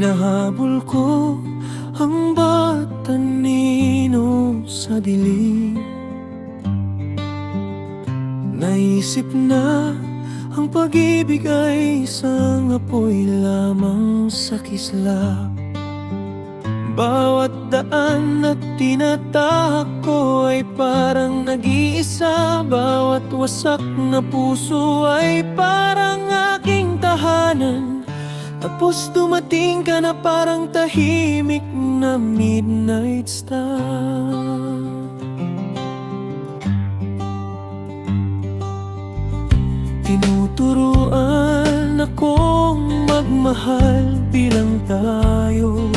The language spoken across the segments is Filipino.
Hinahabol ko ang batanino sa dilim. Naisip na ang pag-ibig ay isang apoy lamang sa kislap. Bawat daan na tinatahak ko ay parang nag-iisa. Bawat wasak na puso ay parang aking tahanan. Tapos dumating ka na parang tahimik na midnight star. Tinuturuan akong magmahal bilang tayo,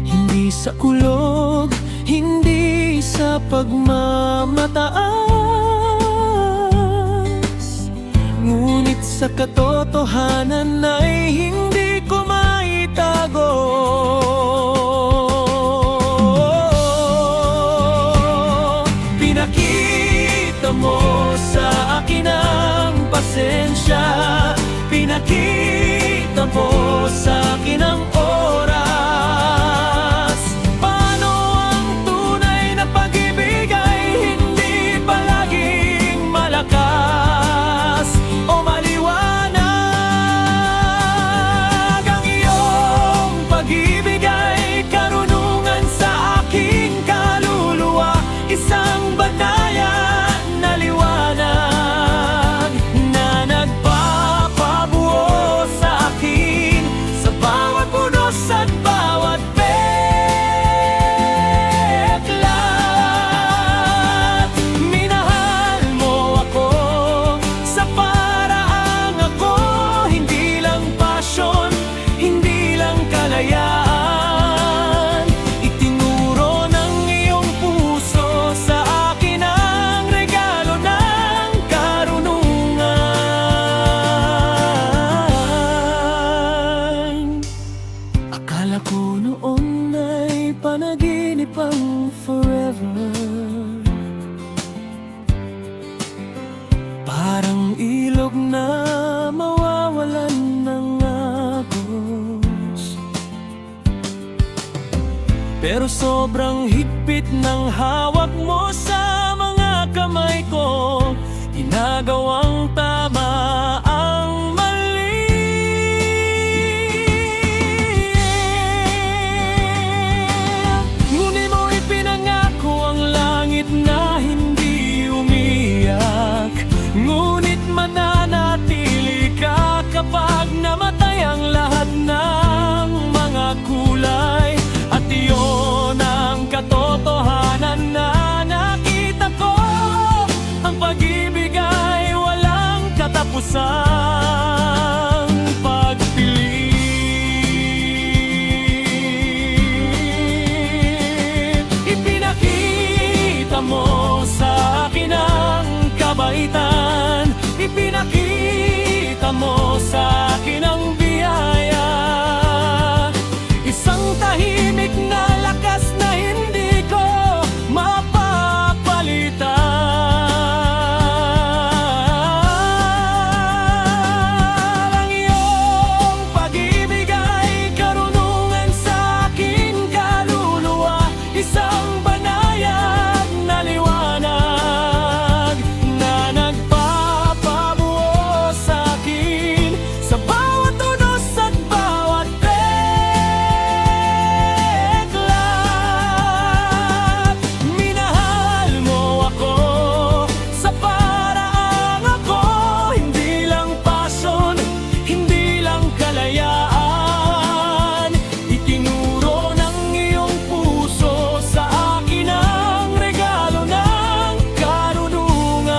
hindi sa kulog, hindi sa pagmamataas. Ngunit sa katotohanan ay hindi ko maitago. Pinakita mo sa akin ang pasensya, pinakita mo sa akin ang oras. Paano ang tunay na pag-ibig ay hindi palaging malakas o maliwanag. Ang iyong pag-ibig ay karunungan sa aking kaluluwa, isang banayan na liwanag na nagpapabuo sa akin sa bawat punos at bawat peklat. Minahal mo ako sa paraang ako, hindi lang pasyon, hindi lang kalayaan. Itinuro ng iyong puso sa akin ang regalo ng karunungan. Akala ko noon ay panaginip ang forever, parang ilog na mawawalan ng agos. Pero sobrang higpit ng hawak mo sa mga kamay ko, ginagawang tama ang mali. Ngunit mo ipinangako ang langit na hindi umiyak. Ngunit mananatili ka kapag namatay ang lahat ng mga kulay. At iyon ang katotohanan na nakita ko. Ang pag-ibig ay walang katapusang pagpilit. Ipinakita mo sa akin ang kabaitan, ipinakita mo sa akin ang biyaya, isang tahimik na lakas na hindi ko mapapalitan. Ang iyong pag-ibig ay karunungan sa aking kaluluwa, isang banayad na liwanag na nagpapabuo sa akin sa bawat unos at bawat peklat. Minahal mo ako sa paraang ako, hindi lang pasyon, hindi lang kalayaan. Itinuro ng iyong puso sa akin ang regalo ng karunungan.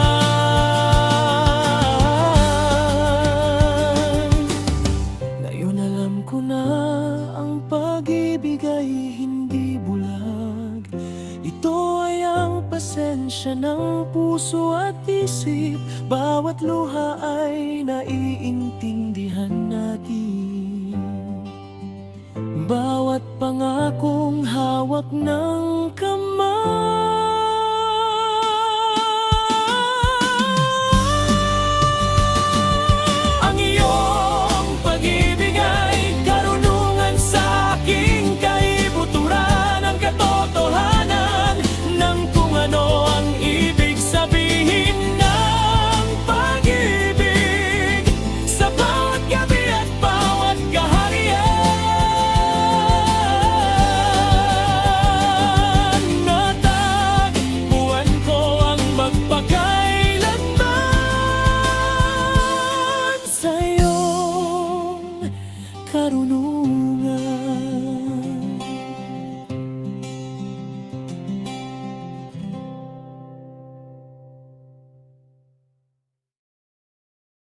Ngayon alam ko na ang pag-ibig ay hindi bulag. Ito ay ang pasensya ng puso at isip. Bawat luha ay naiintindihan natin. Bawat pangakong hawak ng kamay. Ang iyong pag-ibig karunungan.